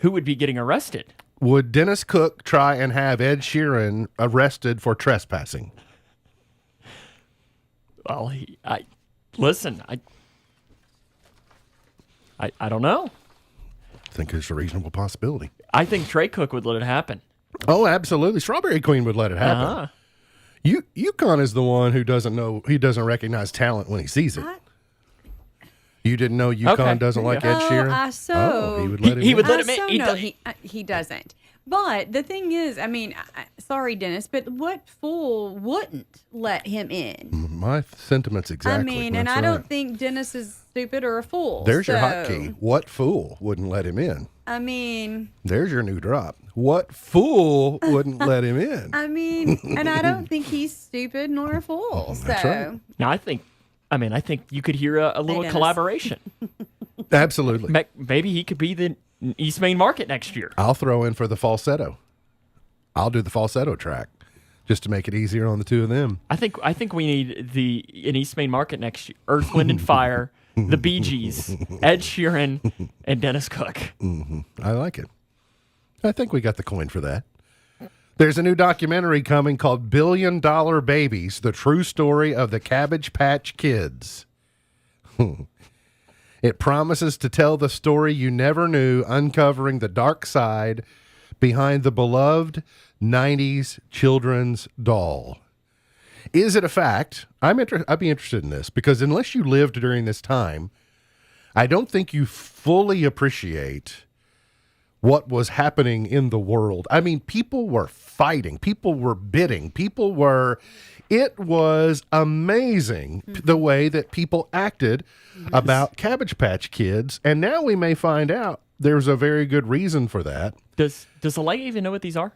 would be getting arrested? Would Dennis Cook try and have Ed Sheeran arrested for trespassing? Well, I don't know. I think it's a reasonable possibility. I think Trey Cook would let it happen. Oh, absolutely. Strawberry Queen would let it happen. Uh-huh. Yukon is the one who doesn't recognize talent when he sees it. You didn't know Yukon doesn't like Ed Sheeran? He would let him he in. would let him in. No, he doesn't. But the thing is, I mean, sorry, Dennis, but what fool wouldn't let him in? My sentiments exactly. I mean, and That's I don't right. think Dennis is stupid or a fool. There's your so, hotkey. What fool wouldn't let him in? I mean, There's your new drop. What fool wouldn't let him in? I mean, and I don't think he's stupid nor a fool. Oh, that's right. Now, I think you could hear a little Dennis. collaboration. Absolutely. Maybe he could be the East Main Market next year. I'll throw in for the falsetto. I'll do the falsetto track just to make it easier on the two of them. I think we need an East Main Market next year. Earth, Wind, and Fire, the Bee Gees, Ed Sheeran, and Dennis Cook. Mm-hmm. I like it. I think we got the coin for that. There's a new documentary coming called $1 Billion Babies, the true story of the Cabbage Patch Kids. It promises to tell the story you never knew, uncovering the dark side behind the beloved 90s children's doll. Is it a fact? I'd be interested in this, because unless you lived during this time, I don't think you fully appreciate what was happening in the world. I mean, people were fighting, people were bidding, it was amazing the way that people acted about Cabbage Patch Kids. And now we may find out there's a very good reason for that. Does Alea even know what these are?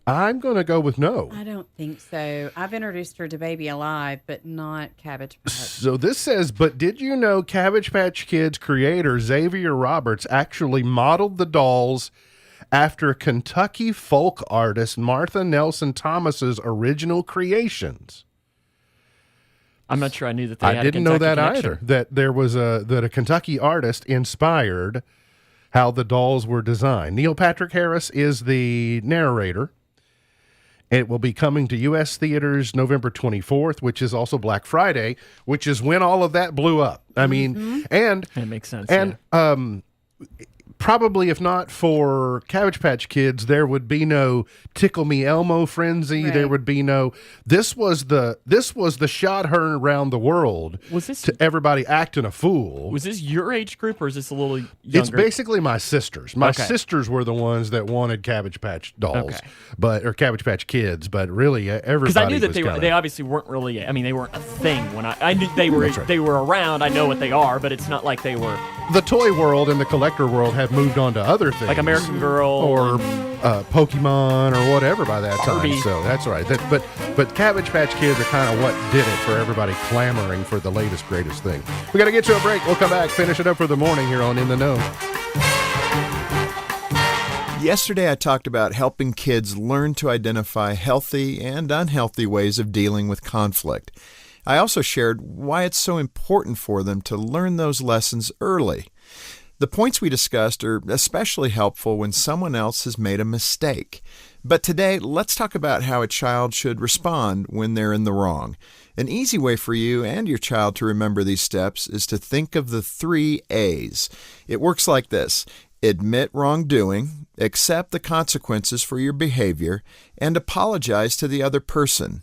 I'm going to go with no. I don't think so. I've introduced her to Baby Alive, but not Cabbage Patch. So this says, but did you know Cabbage Patch Kids creator Xavier Roberts actually modeled the dolls after Kentucky folk artist Martha Nelson Thomas's original creations? I'm not sure I knew that they had I didn't know that either, that there was that a Kentucky artist inspired how the dolls were designed. Neil Patrick Harris is the narrator. It will be coming to U.S. theaters November 24th, which is also Black Friday, which is when all of that blew up. I mean, and that makes sense. And probably if not for Cabbage Patch Kids, there would be no Tickle Me Elmo frenzy. Right. There would be no. This was the shot heard around the world. Was this to everybody acting a fool? Was this your age group, or is this a little younger? It's basically my sisters. My sisters were the ones that wanted Cabbage Patch dolls, or Cabbage Patch Kids. But really, everybody. Because I knew that they obviously weren't really. I mean, they weren't a thing when I knew they were. Right. They were around. I know what they are, but it's not like they were. The toy world and the collector world have moved on to other things, like American Girl or Pokemon or whatever by that Barbie. time. So that's right. But Cabbage Patch Kids are kind of what did it for everybody clamoring for the latest, greatest thing. We got to get to a break. We'll come back, finish it up for the morning here on In the Know. Yesterday, I talked about helping kids learn to identify healthy and unhealthy ways of dealing with conflict. I also shared why it's so important for them to learn those lessons early. The points we discussed are especially helpful when someone else has made a mistake. But today, let's talk about how a child should respond when they're in the wrong. An easy way for you and your child to remember these steps is to think of the 3 A's. It works like this: admit wrongdoing, accept the consequences for your behavior, and apologize to the other person.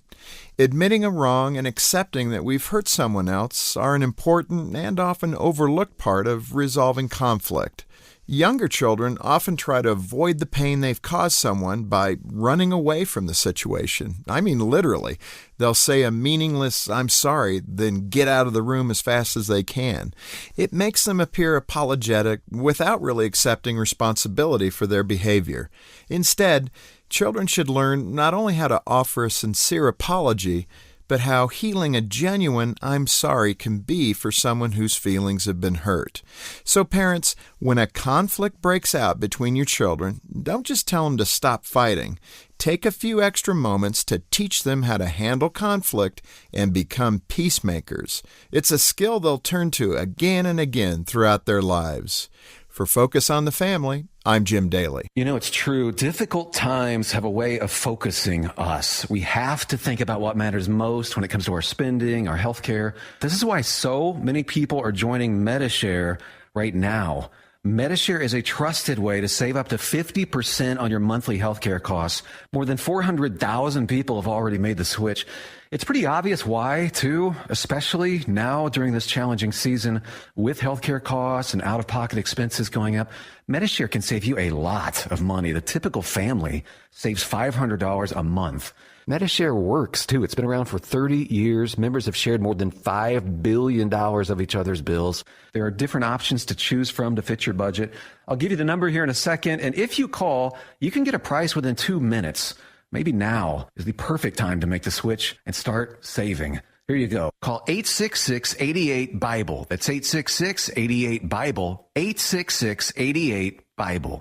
Admitting a wrong and accepting that we've hurt someone else are an important and often overlooked part of resolving conflict. Younger children often try to avoid the pain they've caused someone by running away from the situation. I mean, literally. They'll say a meaningless "I'm sorry," then get out of the room as fast as they can. It makes them appear apologetic without really accepting responsibility for their behavior. Instead, children should learn not only how to offer a sincere apology, but how healing a genuine "I'm sorry" can be for someone whose feelings have been hurt. So parents, when a conflict breaks out between your children, don't just tell them to stop fighting. Take a few extra moments to teach them how to handle conflict and become peacemakers. It's a skill they'll turn to again and again throughout their lives. For Focus on the Family, I'm Jim Daly. You know, it's true. Difficult times have a way of focusing us. We have to think about what matters most when it comes to our spending, our health care. This is why so many people are joining Medishare right now. Medishare is a trusted way to save up to 50% on your monthly healthcare costs. More than 400,000 people have already made the switch. It's pretty obvious why, too, especially now during this challenging season with healthcare costs and out-of-pocket expenses going up. Medishare can save you a lot of money. The typical family saves $500 a month. Medishare works, too. It's been around for 30 years. Members have shared more than $5 billion of each other's bills. There are different options to choose from to fit your budget. I'll give you the number here in a second, and if you call, you can get a price within 2 minutes. Maybe now is the perfect time to make the switch and start saving. Here you go. Call 866-88-BIBLE. That's 866-88-BIBLE. 866-88-BIBLE.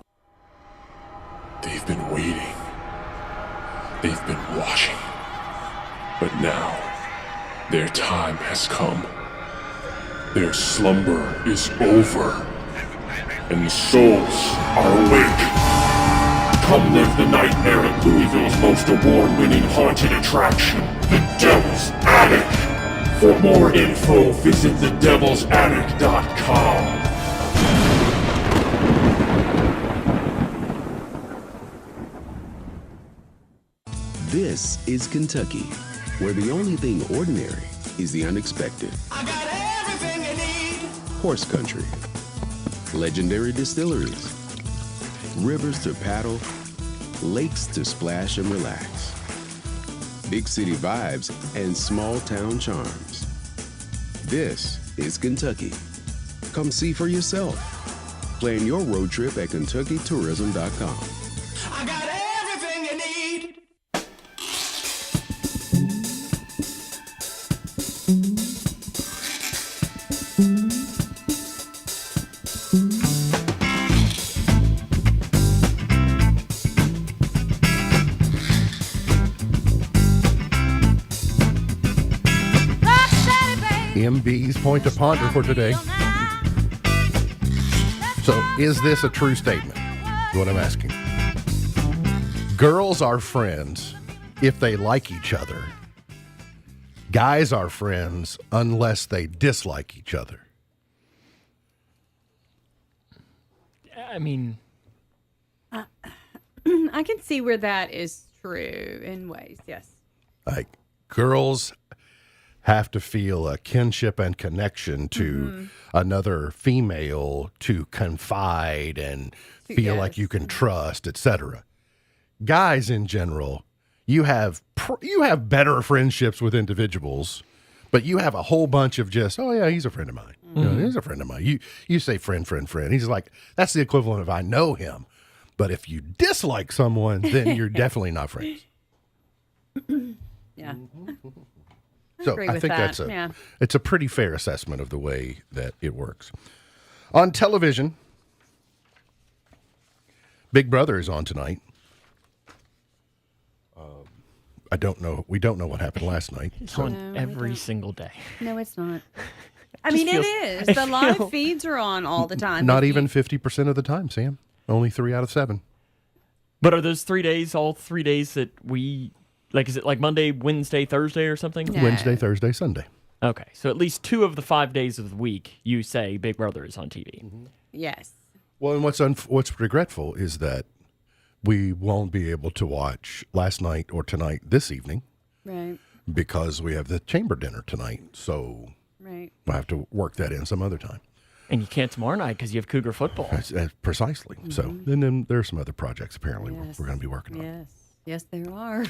They've been waiting. They've been watching. But now, their time has come. Their slumber is over. And the souls are awake. Come live the nightmare at Louisville's most award-winning haunted attraction, the Devil's Attic. For more info, visit thedevilsattic.com. This is Kentucky, where the only thing ordinary is the unexpected. I got everything you need. Horse country, legendary distilleries, rivers to paddle, lakes to splash and relax, big city vibes and small town charms. This is Kentucky. Come see for yourself. Plan your road trip at KentuckyTourism.com. I got everything you need. MB's point to ponder for today. So, is this a true statement? Is what I'm asking. Girls are friends if they like each other. Guys are friends unless they dislike each other. I mean, I can see where that is true in ways, yes. Like, girls have to feel a kinship and connection to another female to confide and feel like you can trust, etc. Guys in general, you have better friendships with individuals, but you have a whole bunch of just, oh yeah, he's a friend of mine. You know, he's a friend of mine. You say friend. He's like, that's the equivalent of I know him. But if you dislike someone, then you're definitely not friends. Yeah. So agree I with think that. it's a pretty fair assessment of the way that it works. On television, Big Brother is on tonight. We don't know what happened last night. It's on every single day. No, it's not. I mean, it is. The live feeds are on all the time. Not even 50% of the time, Sam. Only 3 out of 7. But are those 3 days all 3 days that we... Like, is it like Monday, Wednesday, Thursday or something? No. Wednesday, Thursday, Sunday. Okay, so at least 2 of the 5 days of the week, you say Big Brother is on TV. Yes. Well, and what's regretful is that we won't be able to watch last night or tonight this evening. Right. Because we have the chamber dinner tonight. So right. I'll have to work that in some other time. And you can't tomorrow night because you have Cougar football. Precisely. So, and then there's some other projects apparently we're going to be working on. Yes, there are.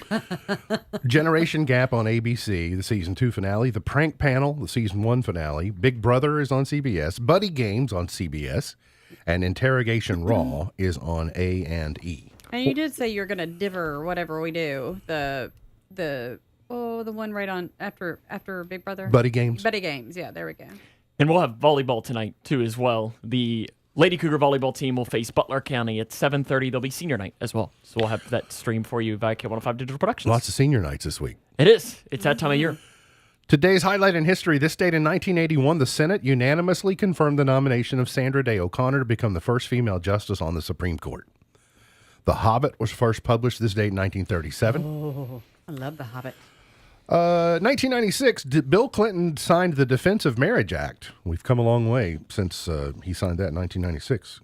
Generation Gap on ABC, the season 2 finale. The Prank Panel, the season 1 finale. Big Brother is on CBS. Buddy Games on CBS. And Interrogation Raw is on A&E. And you did say you're going to diver whatever we do. The one right on after Big Brother. Buddy Games. Buddy Games. Yeah, there we go. And we'll have volleyball tonight, too, as well. The Lady Cougar volleyball team will face Butler County at 7:30. There'll be senior night as well. So we'll have that stream for you via K105 Digital Productions. Lots of senior nights this week. It is. It's that time of year. Today's highlight in history. This date in 1981, the Senate unanimously confirmed the nomination of Sandra Day O'Connor to become the first female justice on the Supreme Court. The Hobbit was first published this date in 1937. Oh, I love The Hobbit. 1996, Bill Clinton signed the Defense of Marriage Act. We've come a long way since he signed that in 1996.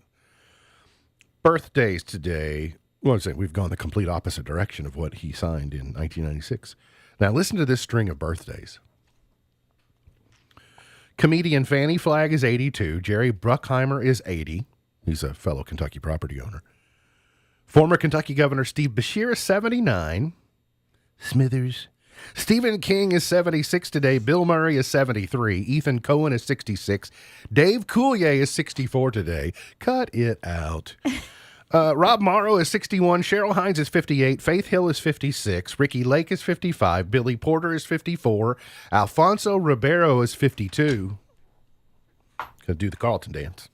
Birthdays today. Well, I'm saying we've gone the complete opposite direction of what he signed in 1996. Now, listen to this string of birthdays. Comedian Fannie Flagg is 82. Jerry Bruckheimer is 80. He's a fellow Kentucky property owner. Former Kentucky Governor Steve Beshear is 79. Smithers. Stephen King is 76 today. Bill Murray is 73. Ethan Cohen is 66. Dave Coulier is 64 today. Cut it out. Rob Morrow is 61. Cheryl Hines is 58. Faith Hill is 56. Ricky Lake is 55. Billy Porter is 54. Alfonso Ribeiro is 52. Gonna do the Carlton dance.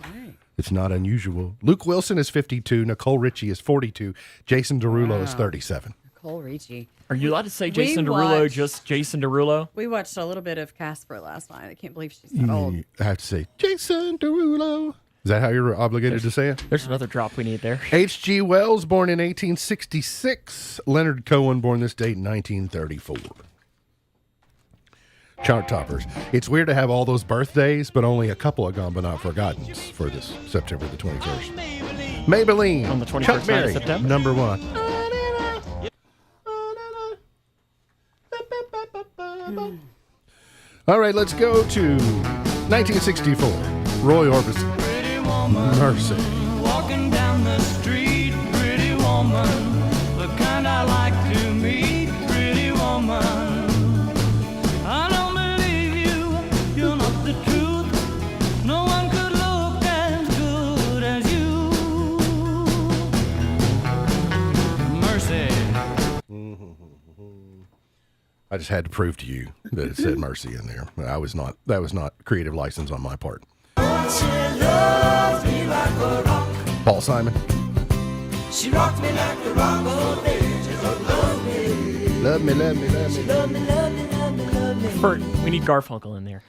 Right. It's not unusual. Luke Wilson is 52. Nicole Ritchie is 42. Jason Derulo is 37. Nicole Ritchie. Are you allowed to say Jason Derulo, just Jason Derulo? We watched a little bit of Casper last night. I can't believe she's that old. I have to say Jason Derulo. Is that how you're obligated to say it? There's another drop we need there. H.G. Wells, born in 1866. Leonard Cohen, born this date in 1934. Chart toppers. It's weird to have all those birthdays, but only a couple have gone but not forgotten for this September the 21st. Maybelline. On the 21st Chuck night Berry, of September? number one. All right, let's go to 1964. Roy Orbison. Mercy. Walking down the street, pretty woman, the kind I like to meet, pretty woman. I don't believe you, you're not the truth. No one could look as good as you. Mercy. I just had to prove to you that it said Mercy in there. That was not creative license on my part. She loves me like a rock. Paul Simon. She rocks me like a rock all day. She loves me. Love me, love me, love me. Love me, love me, love me, love me. We need Garfunkel in there.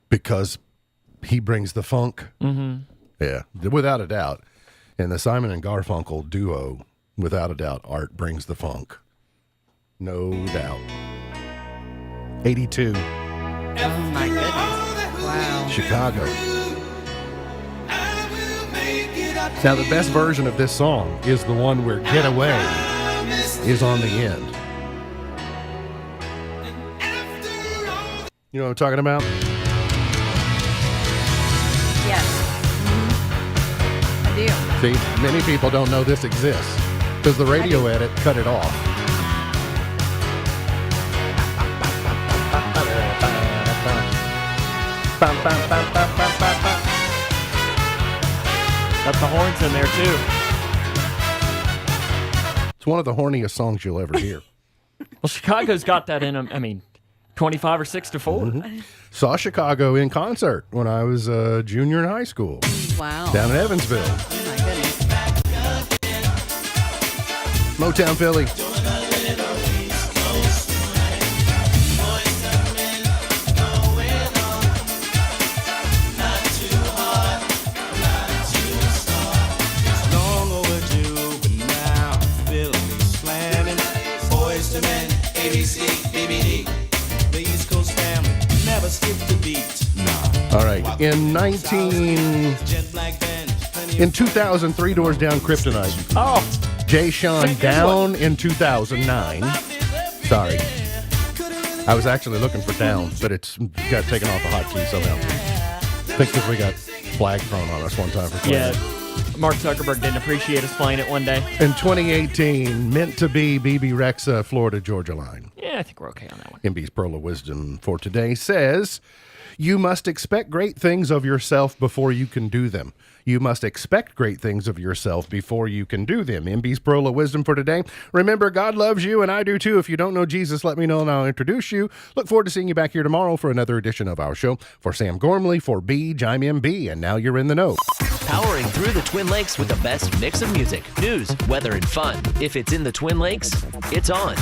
Because he brings the funk. Mm-hmm. Yeah, without a doubt. And the Simon and Garfunkel duo, without a doubt, Art brings the funk. No doubt. 82. Oh, my goodness. Wow. Chicago. Now, the best version of this song is the one where Get Away is on the end. You know what I'm talking about? Yes. I do. See, many people don't know this exists because the radio edit cut it off. Got the horns in there, too. It's one of the horniest songs you'll ever hear. Well, Chicago's got that in them. I mean, 25 or 6 to 4. Mm-hmm. Saw Chicago in concert when I was a junior in high school. Wow. Down in Evansville. Oh, my goodness. Motown Philly. Long overdue, but now feel me slamming. Boys to Men, ABC, BBD. The East Coast family never skip the beat. Nah. All right. In 2000, Three Doors Down Kryptonite. Oh. Jay Sean Down in 2009. Sorry. I was actually looking for Down, but it's got taken off the hotkey somehow. I think because we got flag thrown on us one time for playing it. Mark Zuckerberg didn't appreciate us playing it one day. In 2018, Meant to Be, BB Rexa, Florida Georgia Line. Yeah, I think we're okay on that one. MB's Pearl of Wisdom for today says, you must expect great things of yourself before you can do them. You must expect great things of yourself before you can do them. MB's Pearl of Wisdom for today. Remember, God loves you, and I do too. If you don't know Jesus, let me know, and I'll introduce you. Look forward to seeing you back here tomorrow for another edition of our show. For Sam Gormley, for Beej, I'm MB, and now you're in the know. Powering through the Twin Lakes with the best mix of music, news, weather, and fun. If it's in the Twin Lakes, it's on.